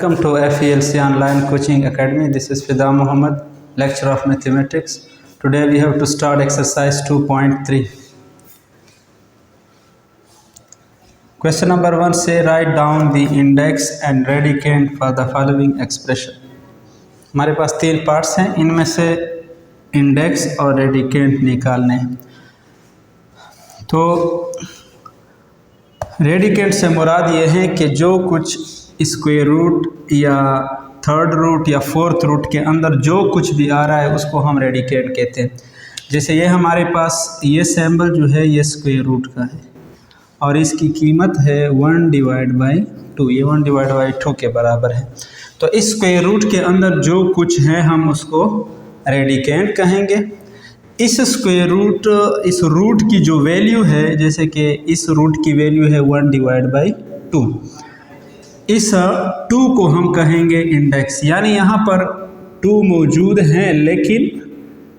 Welcome to FELC Online Coaching Academy. This is Fida Muhammad, lecturer of mathematics. Today we have to start exercise 2.3. Question number 1 say write down the index and radicand for the following expression. हमारे पास तीन parts हैं, इनमें से index और radicand निकालने हैं। तो radicand से मुराद ये है कि जो कुछ स्क्वायर रूट या थर्ड रूट या फोर्थ रूट के अंदर जो कुछ भी आ रहा है उसको हम रेडिकेंड कहते हैं। जैसे ये हमारे पास ये सैम्बल जो है ये स्क्वायर रूट का है और इसकी कीमत है 1/2, ये 1/2 के बराबर है। तो इस स्क्वायर रूट के अंदर जो कुछ है हम उसको रेडिकेंड कहेंगे। इस स्क्वायर रूट, इस रूट की जो वैल्यू है, जैसे कि इस रूट की वैल्यू है 1/2, इस 2 को हम कहेंगे इंडेक्स। यानी यहाँ पर 2 मौजूद हैं, लेकिन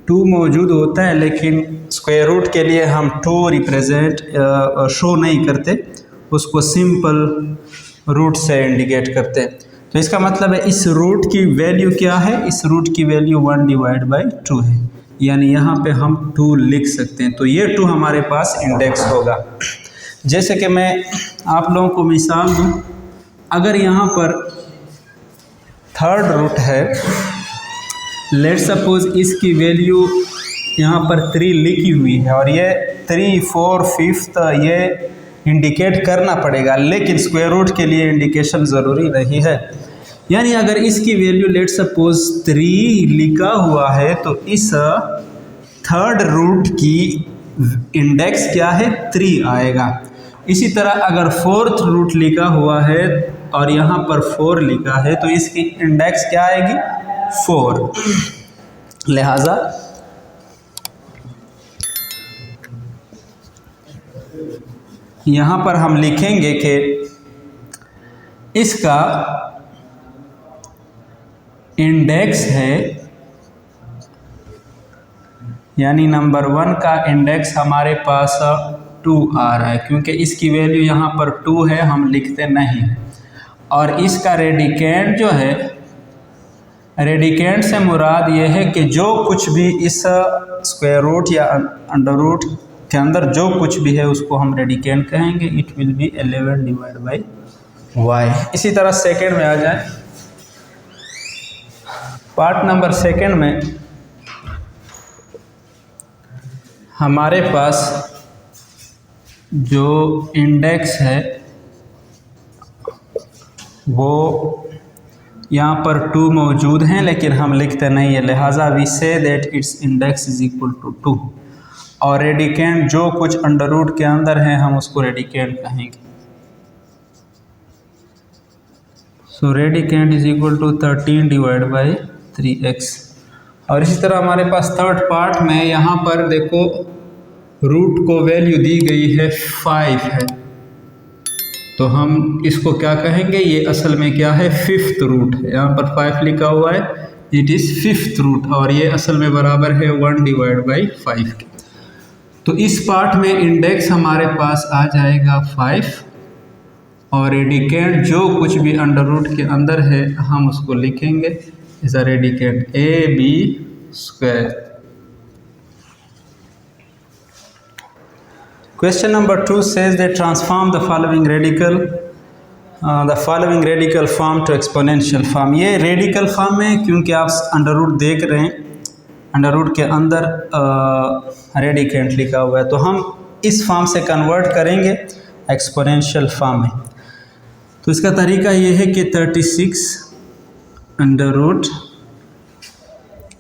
2 मौजूद होता है लेकिन स्क्वायर रूट के लिए हम 2 रिप्रेजेंट शो नहीं करते, उसको सिंपल रूट से इंडिकेट करते हैं। तो इसका मतलब है इस रूट की वैल्यू क्या है, इस रूट की वैल्यू 1/2 है, यानी यहाँ पे हम 2 लिख सकते हैं। तो ये 2 हमारे पास इंडेक्स होगा। जैसे कि मैं आप लोगों को मिसाल दूँ, अगर यहाँ पर थर्ड रूट है, लेट सपोज इसकी वैल्यू यहाँ पर 3 लिखी हुई है और ये 3, 4, 5 ये इंडिकेट करना पड़ेगा, लेकिन स्क्वायर रूट के लिए इंडिकेशन ज़रूरी नहीं है। यानी अगर इसकी वैल्यू लेट सपोज 3 लिखा हुआ है तो इस थर्ड रूट की इंडेक्स क्या है, 3 आएगा। इसी तरह अगर फोर्थ रूट लिखा हुआ है और यहाँ पर 4 लिखा है तो इसकी इंडेक्स क्या आएगी, 4। लिहाजा यहाँ पर हम लिखेंगे कि इसका इंडेक्स है, यानी नंबर 1 का इंडेक्स हमारे पास 2 आ रहा है, क्योंकि इसकी वैल्यू यहाँ पर 2 है, हम लिखते नहीं। और इसका रेडिकेंड जो है, रेडिकेंड से मुराद ये है कि जो कुछ भी इस स्क्वायर रूट या अंडर रूट के अंदर जो कुछ भी है उसको हम रेडिकेंड कहेंगे। It will be 11/y। इसी तरह सेकेंड में आ जाए, पार्ट नंबर सेकेंड में हमारे पास जो इंडेक्स है वो यहाँ पर 2 मौजूद हैं, लेकिन हम लिखते नहीं है, लिहाजा we say that its index is equal to 2। और रेडिकेंड जो कुछ अंडर रूट के अंदर है हम उसको रेडिकेंड कहेंगे। So radicand is equal to 13/3x। और इसी तरह हमारे पास थर्ड पार्ट में यहाँ पर देखो रूट को वैल्यू दी गई है 5 है, तो हम इसको क्या कहेंगे, ये असल में क्या है, 5th रूट है। यहाँ पर 5 लिखा हुआ है, इट इज़ 5th रूट, और ये असल में बराबर है 1/5 के। तो इस पार्ट में इंडेक्स हमारे पास आ जाएगा 5 और रेडिकेंड जो कुछ भी अंडर रूट के अंदर है हम उसको लिखेंगे is a radicand AB²। Question number 2 says that transform the following radical form to exponential form। ये रेडिकल फॉर्म में, क्योंकि आप अंडर रूट देख रहे हैं, अंडर रूट के अंदर रेडिकेंड लिखा हुआ है, तो हम इस फॉर्म से कन्वर्ट करेंगे एक्सपोनेंशियल फॉर्म में। तो इसका तरीका ये है कि 36 अंडर रूट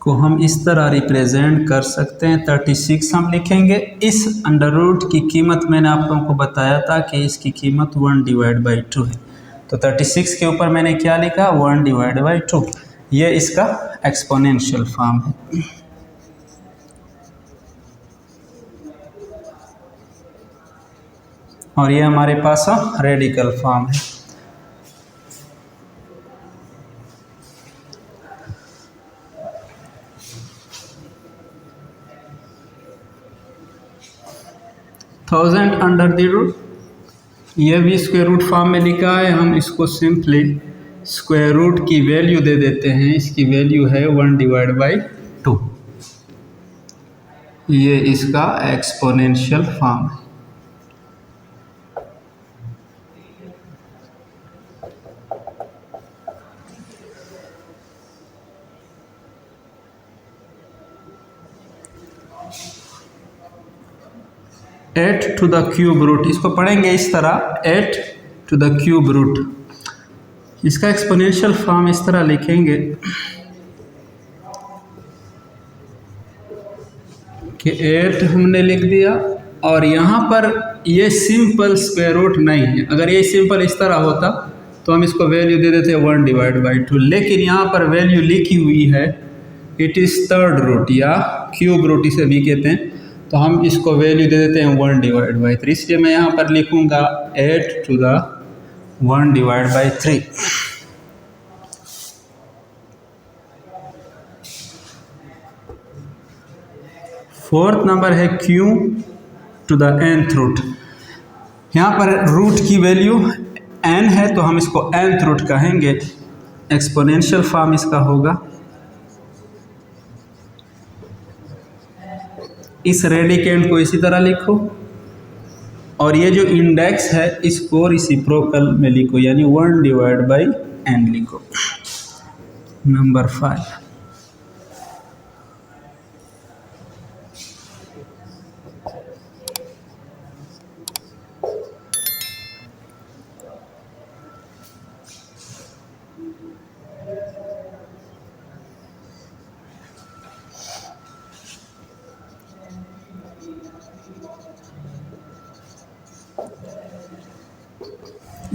को हम इस तरह रिप्रेजेंट कर सकते हैं। 36 हम लिखेंगे। इस अंडर रूट की कीमत मैंने आप लोगों को बताया था कि इसकी कीमत 1/2 है, तो 36 के ऊपर मैंने क्या लिखा, 1/2। ये इसका एक्सपोनेंशियल फॉर्म है। और ये हमारे पास रेडिकल फॉर्म है। थाउजेंड अंडर द रूट, यह भी स्क्वायर रूट फॉर्म में लिखा है, हम इसको सिंपली स्क्वायर रूट की वैल्यू दे देते हैं, इसकी वैल्यू है 1/2। ये इसका एक्सपोनेंशियल फॉर्म है। Eight to the cube root, इसको पढ़ेंगे इस तरह, 8 टू द क्यूब रूट। इसका एक्सपोनेंशियल फॉर्म इस तरह लिखेंगे कि 8 हमने लिख दिया, और यहाँ पर ये सिंपल स्क्वायर रूट नहीं है। अगर ये सिंपल इस तरह होता तो हम इसको वैल्यू दे देते 1/2, लेकिन यहाँ पर वैल्यू लिखी हुई है इट इज़ थर्ड रूट या क्यूब रूट इसे भी कहते हैं, तो हम इसको वैल्यू दे देते हैं 1/3। इसलिए मैं यहाँ पर लिखूँगा 8 टू द 1/3। फोर्थ नंबर है q to the nth root. यहाँ पर रूट की वैल्यू n है तो हम इसको nth रूट कहेंगे। एक्सपोनेंशियल फॉर्म इसका होगा, इस रेडिकेंड को इसी तरह लिखो, और ये जो इंडेक्स है इसको रेसिप्रोकल में लिखो, यानी 1/n लिखो। नंबर 5,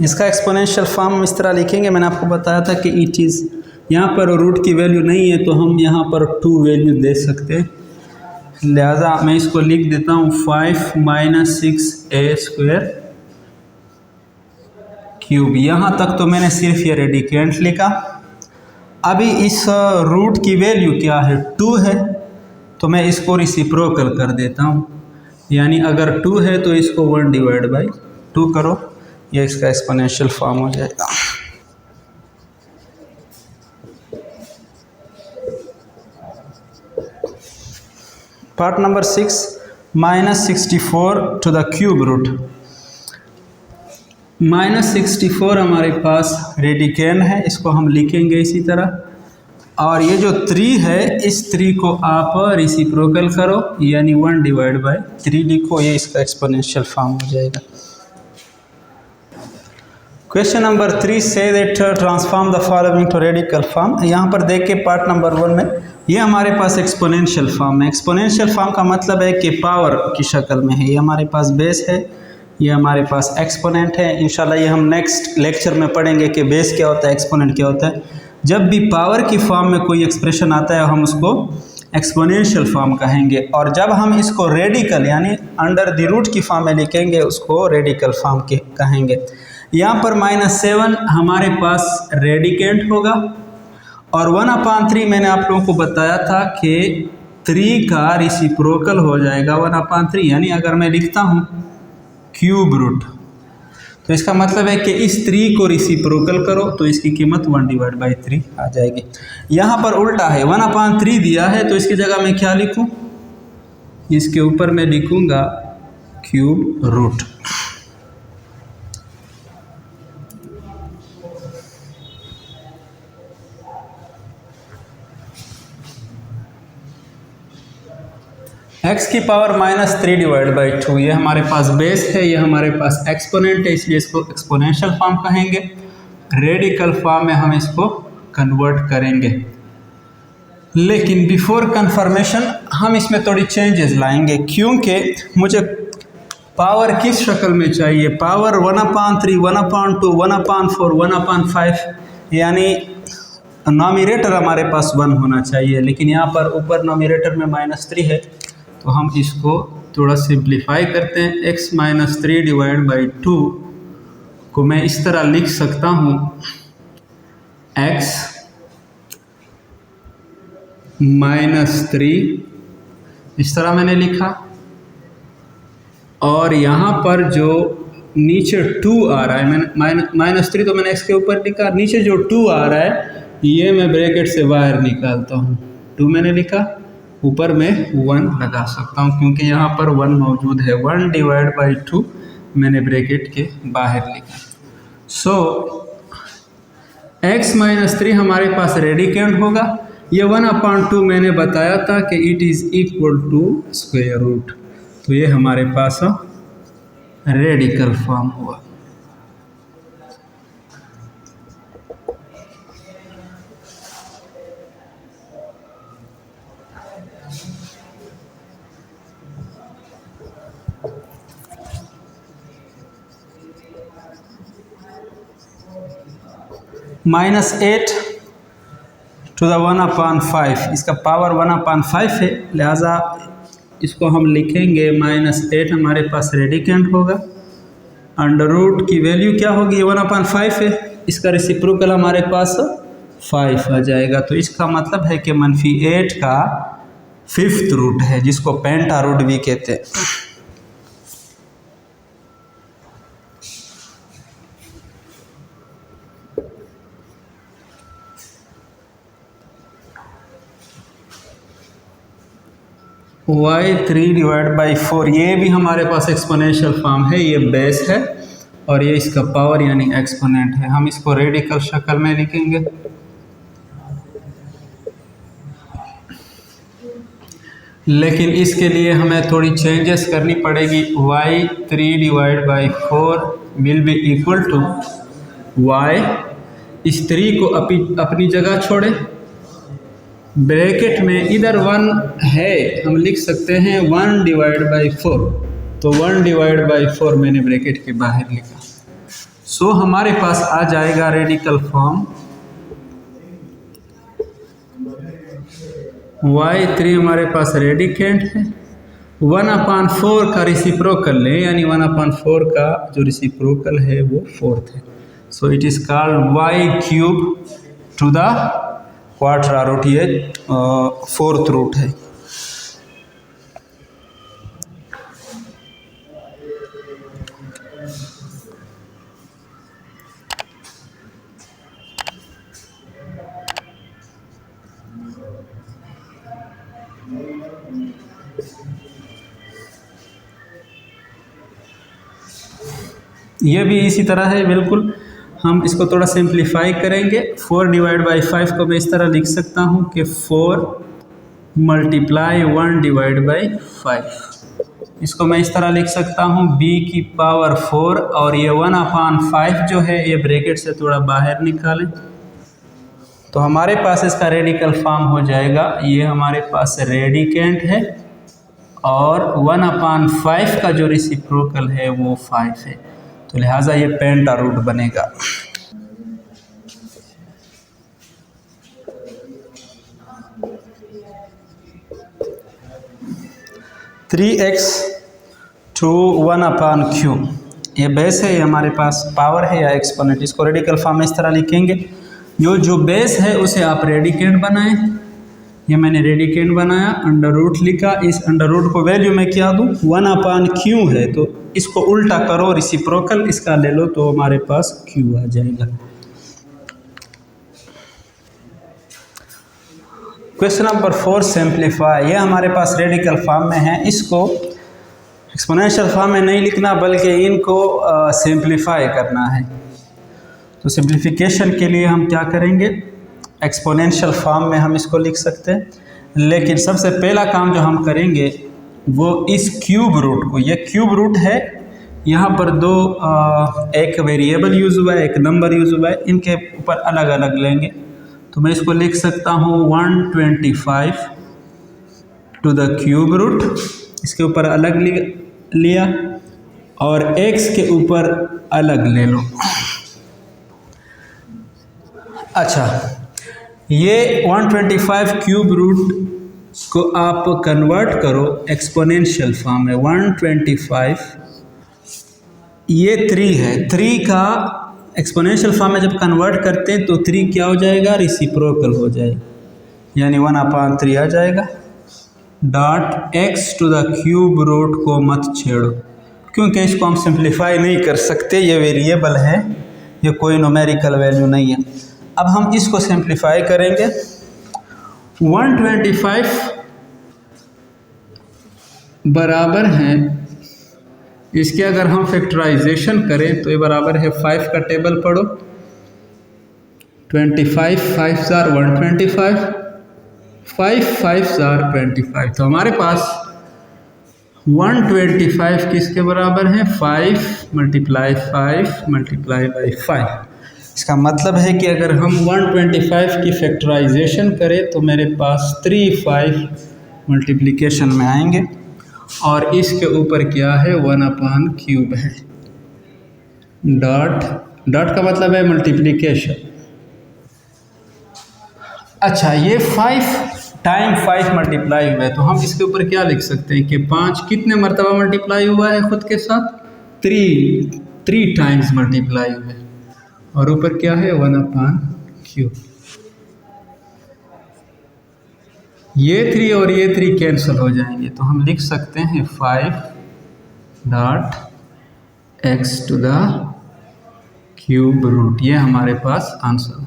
इसका एक्सपोनेंशियल फॉर्म इस तरह लिखेंगे। मैंने आपको बताया था कि इट इज़, यहाँ पर रूट की वैल्यू नहीं है तो हम यहाँ पर 2 वैल्यू दे सकते हैं, लिहाजा मैं इसको लिख देता हूँ 5 - 6a² क्यूब। यहाँ तक तो मैंने सिर्फ ये रेडिकेंट लिखा। अभी इस रूट की वैल्यू क्या है, 2 है, तो मैं इसको रेसिप्रोकल कर देता हूँ, यानी अगर 2 है तो इसको 1/2 करो, ये इसका एक्सपोनेंशियल फॉर्म हो जाएगा। Part number 6, -64 to the cube root. -64 हमारे पास रेडिकेंड है, इसको हम लिखेंगे इसी तरह, और ये जो 3 है इस 3 को आप रेसिप्रोकल करो, यानी 1/3 लिखो, ये इसका एक्सपोनेंशियल फॉर्म हो जाएगा। क्वेश्चन नंबर 3 से that transform the following to radical form. यहाँ पर देख के पार्ट नंबर 1 में ये हमारे पास एक्सपोनेंशियल फॉर्म है। एक्सपोनेंशियल फॉर्म का मतलब है कि पावर की शक्ल में है। ये हमारे पास बेस है, ये हमारे पास एक्सपोनेंट है। इंशाल्लाह ये हम नेक्स्ट लेक्चर में पढ़ेंगे कि बेस क्या होता है, एक्सपोनेंट क्या होता है। जब भी पावर की फॉर्म में कोई एक्सप्रेशन आता है हम उसको एक्सपोनेंशियल फॉर्म कहेंगे, और जब हम इसको रेडिकल यानी अंडर द रूट की फॉर्म में लिखेंगे उसको रेडिकल फॉर्म के कहेंगे। यहाँ पर -7 हमारे पास रेडिकेंट होगा, और 1/3 मैंने आप लोगों को बताया था कि 3 का रेसिप्रोकल हो जाएगा 1/3, यानी अगर मैं लिखता हूँ क्यूब रूट तो इसका मतलब है कि इस 3 को रेसिप्रोकल करो तो इसकी कीमत 1/3 आ जाएगी। यहाँ पर उल्टा है, 1/3 दिया है तो इसकी जगह मैं क्या लिखूँ, इसके ऊपर मैं लिखूँगा क्यूब रूट। x की पावर -3/2, ये हमारे पास बेस है, ये हमारे पास एक्सपोनेंट है, इसलिए इसको एक्सपोनेंशियल फॉर्म कहेंगे। रेडिकल फॉर्म में हम इसको कन्वर्ट करेंगे, लेकिन बिफोर कन्फर्मेशन हम इसमें थोड़ी चेंजेस लाएंगे, क्योंकि मुझे पावर किस शक्ल में चाहिए। पावर 1/3, 1/2, 1/4, 1/5, यानी नॉमिनेटर हमारे पास 1 होना चाहिए, लेकिन यहाँ पर ऊपर नॉमिनेटर में -3 है, तो हम इसको थोड़ा सिंप्लीफाई करते हैं। x - 3/2 को मैं इस तरह लिख सकता हूँ, x -3, इस तरह मैंने लिखा, और यहाँ पर जो नीचे 2 आ रहा है, मैंने -3 तो मैंने x के ऊपर लिखा, नीचे जो 2 आ रहा है ये मैं ब्रैकेट से बाहर निकालता हूँ। 2 मैंने लिखा, ऊपर में 1 लगा सकता हूँ क्योंकि यहाँ पर 1 मौजूद है। 1 डिवाइड बाई 2 मैंने ब्रैकेट के बाहर लिखा। सो x - 3 हमारे पास रेडिकेंड होगा। ये 1/2 मैंने बताया था कि it is equal to square root, तो ये हमारे पास रेडिकल फॉर्म हुआ। -8 टू द 1/5, इसका पावर 1/5 है, लिहाजा इसको हम लिखेंगे -8 हमारे पास रेडिकेंड होगा। अंडर रूट की वैल्यू क्या होगी, 1/5 है, इसका रेसिप्रोकल हमारे पास 5 आ जाएगा। तो इसका मतलब है कि -8 का 5th रूट है, जिसको पेंटा रूट भी कहते हैं। y3 डिवाइड बाई 4, ये भी हमारे पास एक्सपोनेंशियल फॉर्म है, ये बेस है और ये इसका पावर यानी एक्सपोनेंट है। हम इसको रेडिकल शक्ल में लिखेंगे। लेकिन इसके लिए हमें थोड़ी चेंजेस करनी पड़ेगी। y3 divide by 4 will be equal to y, इस 3 को अपनी जगह छोड़े, ब्रैकेट में इधर 1 है, हम लिख सकते हैं 1 डिवाइड बाई 4, तो 1 डिवाइड बाई 4 मैंने ब्रैकेट के बाहर लिखा। सो हमारे पास आ जाएगा रेडिकल फॉर्म y3 हमारे पास रेडिकेंड है, 1/4 का रेसिप्रोकल लें, यानी 1/4 का जो रेसिप्रोकल है वो 4th है। So it is called y³ to the quadra root, ये 4th रूट है। ये भी इसी तरह है बिल्कुल। हम इसको थोड़ा सिंप्लीफाई करेंगे। 4 डिवाइड बाई 5 को मैं इस तरह लिख सकता हूँ कि 4 मल्टीप्लाई 1 डिवाइड बाई 5। इसको मैं इस तरह लिख सकता हूँ b की पावर 4, और ये 1/5 जो है ये ब्रैकेट से थोड़ा बाहर निकालें तो हमारे पास इसका रेडिकल फॉर्म हो जाएगा। ये हमारे पास रेडिकेंट है और 1/5 का जो रेसिप्रोकल है वो 5 है, तो लिहाजा ये पेंटा रूट बनेगा। थ्री एक्स टू 1/q, ये बेस है, ये हमारे पास पावर है या एक्सपोनेंट। इसको रेडिकल फॉर्म में इस तरह लिखेंगे, जो बेस है उसे आप रेडिकेंट बनाएं। ये मैंने रेडिकेंट बनाया, अंडर रूट लिखा, इस अंडर रूट को वैल्यू में क्या दूँ, 1/q है, तो इसको उल्टा करो, रेसिप्रोकल इसका ले लो, तो हमारे पास q आ जाएगा। क्वेश्चन नंबर 4 सिंप्लीफाई, ये हमारे पास रेडिकल फॉर्म में है, इसको एक्सपोनेंशियल फॉर्म में नहीं लिखना बल्कि इनको सिंप्लीफाई करना है। तो सिंप्लीफिकेशन के लिए हम क्या करेंगे, एक्सपोनेंशियल फॉर्म में हम इसको लिख सकते हैं, लेकिन सबसे पहला काम जो हम करेंगे वो इस क्यूब रूट को, ये क्यूब रूट है, यहाँ पर दो एक वेरिएबल यूज़ हुआ है, एक नंबर यूज़ हुआ है, इनके ऊपर अलग अलग लेंगे। तो मैं इसको लिख सकता हूँ 125 टू द क्यूब रूट, इसके ऊपर अलग लिया और x के ऊपर अलग ले लो। अच्छा, ये 125 क्यूब रूट को आप कन्वर्ट करो एक्सपोनेंशियल फॉर्म में। 125 ये 3 है, 3 का एक्सपोनेंशियल फॉर्म में जब कन्वर्ट करते हैं तो 3 क्या हो जाएगा, रेसिप्रोकल हो जाएगा, यानी 1/3 आ जाएगा। Dot x to the cube root को मत छेड़ो, क्योंकि इसको हम सिंप्लीफाई नहीं कर सकते, ये वेरिएबल है, ये कोई न्यूमेरिकल वैल्यू नहीं है। अब हम इसको सिंप्लीफाई करेंगे। 125 बराबर है, इसके अगर हम फैक्टराइजेशन करें तो ये बराबर है 5 का टेबल पढ़ो, 25 5 जार 125, 5 5 जार 25। तो हमारे पास 125 किसके बराबर है? 5 मल्टीप्लाई 5 मल्टीप्लाई बाई 5। इसका मतलब है कि अगर हम 125 की फैक्टराइजेशन करें तो मेरे पास 3 5 मल्टीप्लिकेशन में आएंगे और इसके ऊपर क्या है? 1/³ है। डॉट डॉट का मतलब है मल्टीप्लिकेशन। अच्छा, ये 5 टाइम 5 मल्टीप्लाई हुआ है, तो हम इसके ऊपर क्या लिख सकते हैं कि 5 कितने मरतबा मल्टीप्लाई हुआ है खुद के साथ? 3 टाइम्स मल्टीप्लाई हुआ है, और ऊपर क्या है? 1/³ ये 3 और ये 3 कैंसिल हो जाएंगे, तो हम लिख सकते हैं 5 डॉट x⁻⁴। ये हमारे पास आंसर।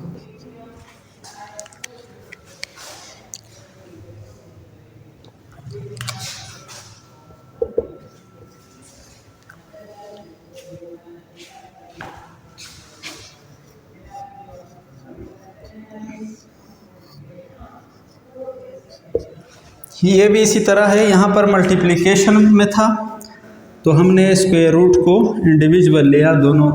ये भी इसी तरह है, यहाँ पर मल्टीप्लिकेशन में था तो हमने स्क्वायर रूट को इंडिविजुअल लिया दोनों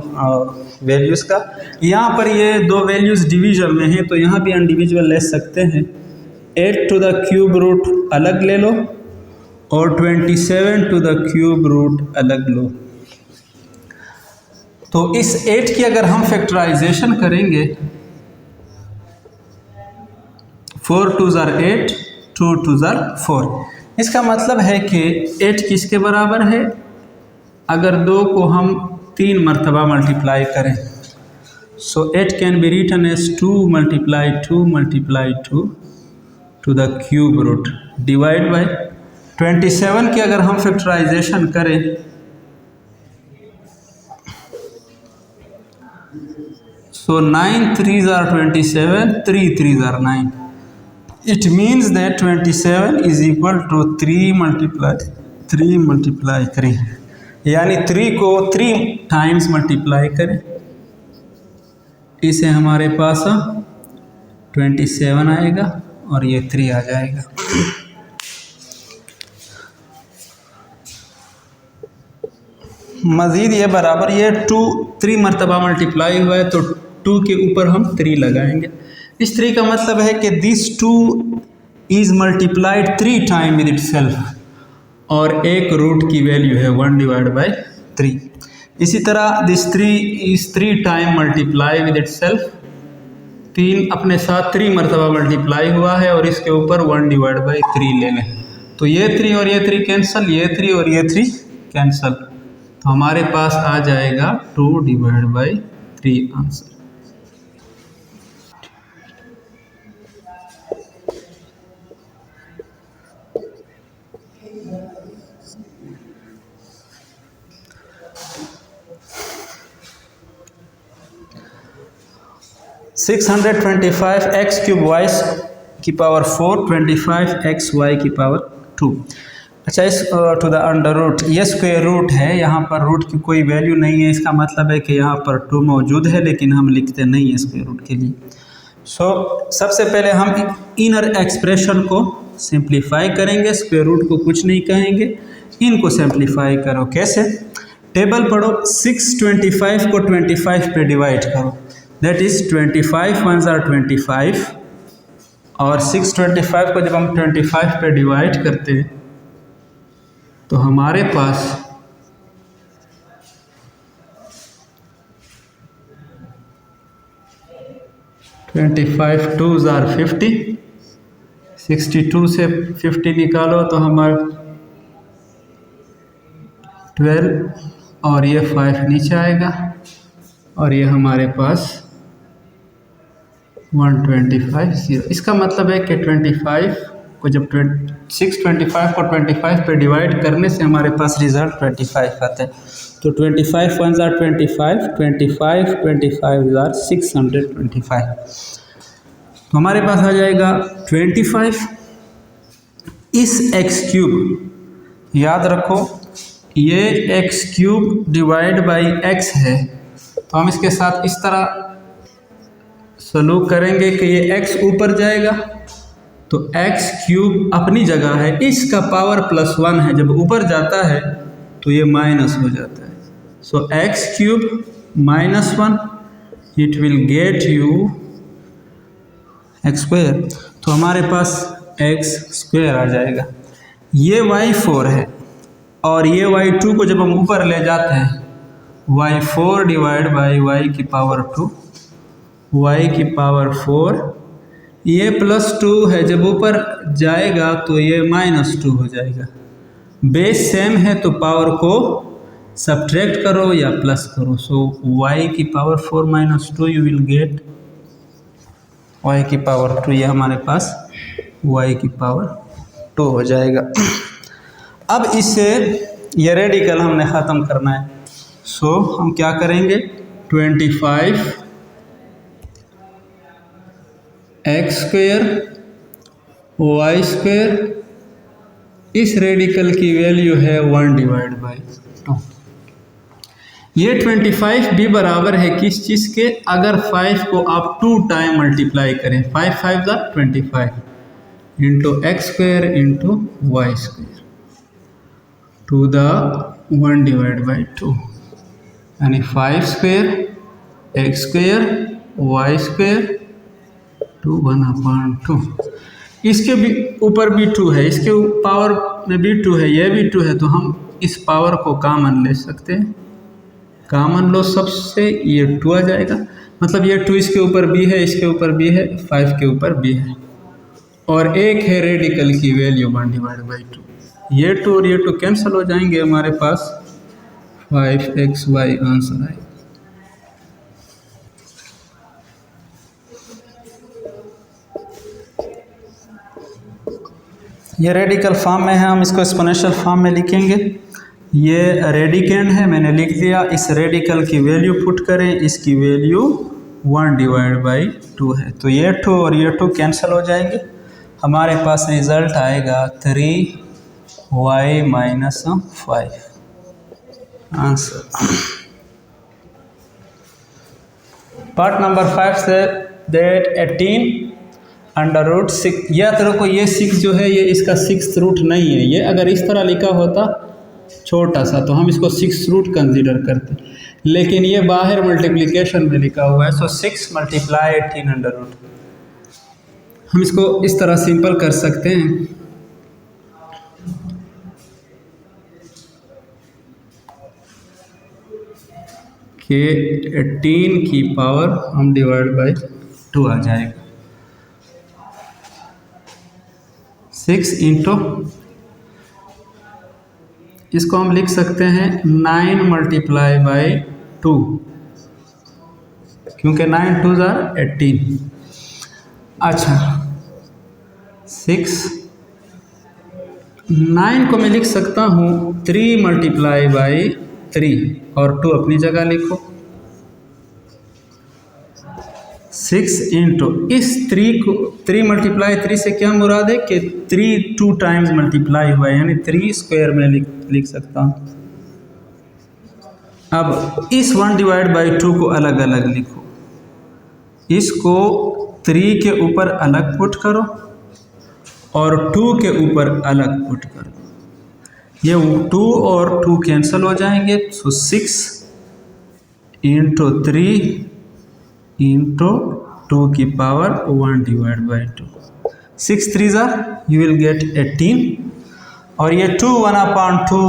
वैल्यूज़ का। यहाँ पर ये दो वैल्यूज़ डिवीजन में हैं तो यहाँ भी इंडिविजुअल ले सकते हैं। 8³ रूट अलग ले लो और 27³ रूट अलग लो। तो इस 8 की अगर हम फैक्टराइजेशन करेंगे, 4 2 ज़ार 8, 2 2 ज़ार 4। इसका मतलब है कि 8 किसके बराबर है? अगर 2 को हम 3 मरतबा मल्टीप्लाई करें, so 8 can be written as 2 multiply 2 multiply 2 to the cube root divide by 27 की अगर हम फैक्टराइजेशन करें, सो 9 3 ज़ार 27, 3 3 ज़ार 9। It means that 27 is equal to 3 multiply 3, यानी 3 को 3 टाइम्स मल्टीप्लाई करें, इसे हमारे पास 27 आएगा और ये 3 आ जाएगा। मज़ीद ये बराबर, ये 3 मरतबा मल्टीप्लाई हुआ है तो 2 के ऊपर हम 3 लगाएंगे। इस 3 का मतलब है कि this 2 is multiplied 3 time with itself, और एक रूट की वैल्यू है 1/3। इसी तरह this 3 is 3 time multiply with itself, 3 अपने साथ 3 मरतबा मल्टीप्लाई हुआ है और इसके ऊपर 1/3 ले लें, तो ये 3 और ये 3 कैंसल, ये 3 और ये 3 कैंसल, तो हमारे पास आ जाएगा 2/3 आंसर। सिक्स 625x³ y की पावर 4 25xy की पावर 2। अच्छा, इस टू द अंडर रूट, ये स्क्वायर रूट है, यहाँ पर रूट की कोई वैल्यू नहीं है, इसका मतलब है कि यहाँ पर 2 मौजूद है लेकिन हम लिखते नहीं है स्क्वायर रूट के लिए। सबसे पहले हम इनर एक्सप्रेशन को सिंप्लीफाई करेंगे, स्क्वायर रूट को कुछ नहीं कहेंगे, इनको सिंप्लीफाई करो। कैसे? टेबल पढ़ो, 625 को 25 पे डिवाइड करो, दैट इज़ 25 1 ज़ार 25, और 625 को जब हम 25 पे डिवाइड करते हैं तो हमारे पास 25 2 ज़ार 50, 62 से 50 निकालो तो हमारा 12, और ये 5 नीचे आएगा, और ये हमारे पास 125 0। इसका मतलब है कि 25 को जब 625 को 25 पे डिवाइड करने से हमारे पास रिजल्ट 25 आता है। तो 25 1 जार 25, 25 25 जार 625। तो हमारे पास आ जाएगा 25 इस एक्स क्यूब। याद रखो ये x cube divide by x है, तो हम इसके साथ इस तरह सलूक करेंगे कि ये एक्स ऊपर जाएगा तो एक्स क्यूब अपनी जगह है, इसका पावर +1 है, जब ऊपर जाता है तो ये माइनस हो जाता है। So X cube -1 it will get you X square. तो हमारे पास एक्स स्क्वायर आ जाएगा। ये y4 है और ये y2 को जब हम ऊपर ले जाते हैं y4 डिवाइड बाई y की पावर 2, y की पावर 4, ये +2 है, जब ऊपर जाएगा तो ये -2 हो जाएगा। बेस सेम है तो पावर को सब्ट्रैक्ट करो या प्लस करो। सो y की power 4 -2 you will get y की पावर 2, ये हमारे पास y की पावर 2 हो जाएगा। अब इससे ये रेडिकल हमने ख़त्म करना है। सो हम क्या करेंगे 25 एक्स स्क्वायर वाई स्क्वायर, इस रेडिकल की वैल्यू है 1 डिवाइड बाई 2। ये 25 भी बराबर है किस चीज़ के, अगर 5 को आप 2 टाइम मल्टीप्लाई करें, 5 5 ज़ा 25 into x square into y square to the 1 divide by 2, यानी 5 square x square y square to 1/2। इसके भी ऊपर भी 2 है, इसके पावर में भी 2 है, ये भी 2 है, तो हम इस पावर को कॉमन ले सकते हैं। कॉमन लो सबसे, ये 2 आ जाएगा, मतलब ये 2 इसके ऊपर भी है, इसके ऊपर भी है, 5 के ऊपर भी है, और एक है रेडिकल की वैल्यू 1 डिवाइड बाई 2। ये 2 और ये 2 कैंसिल हो जाएंगे, हमारे पास 5xy आंसर आएगा। ये रेडिकल फॉर्म में है, हम इसको एक्सपोनेंशियल फॉर्म में लिखेंगे। ये रेडिकेंड है, मैंने लिख दिया। इस रेडिकल की वैल्यू पुट करें, इसकी वैल्यू 1 डिवाइड बाई 2 है, तो ये 2 और ये 2 कैंसिल हो जाएंगे। हमारे पास रिजल्ट आएगा 3y - 5 answer. Part number 5 say that 18 √6, या तो को ये 6 जो है ये इसका 6th रूट नहीं है, ये अगर इस तरह लिखा होता छोटा सा तो हम इसको 6th रूट कंसीडर करते, लेकिन ये बाहर मल्टीप्लिकेशन में लिखा हुआ है। सो 6 × 18 हम इसको इस तरह सिंपल कर सकते हैं कि 18 की पावर हम डिवाइड बाई 2 आ जाएगा। 6 इंटू, इसको हम लिख सकते हैं 9 मल्टीप्लाई बाई 2, क्योंकि 9 2 ज़ा 18। अच्छा 6 9 को मैं लिख सकता हूँ 3 मल्टीप्लाई बाई 3 और 2 अपनी जगह लिखो। 6 इंटू इस 3 को 3 मल्टीप्लाई 3 से क्या मुराद है कि 3 2 टाइम्स मल्टीप्लाई हुआ है, यानी 3 स्क्वायर में लिख सकता हूँ। अब इस 1 डिवाइड बाई 2 को अलग अलग लिखो, इसको 3 के ऊपर अलग पुट करो और 2 के ऊपर अलग पुट करो, ये 2 और 2 कैंसिल हो जाएंगे। सो 6 इंटू 3 इंटू 2 की पावर 1 डिवाइड बाई 2, 6 3 ज़ा यू विल गेट 18, और ये 2 1/2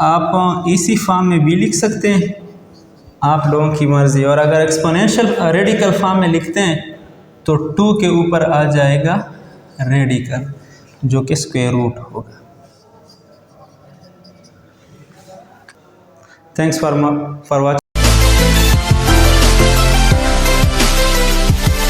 आप इसी फॉर्म में भी लिख सकते हैं, आप लोगों की मर्ज़ी। और अगर एक्सपोनेंशियल रेडिकल फॉर्म में लिखते हैं तो 2 के ऊपर आ जाएगा रेडिकल जो कि स्क्वायर रूट होगा। Thanks for watching.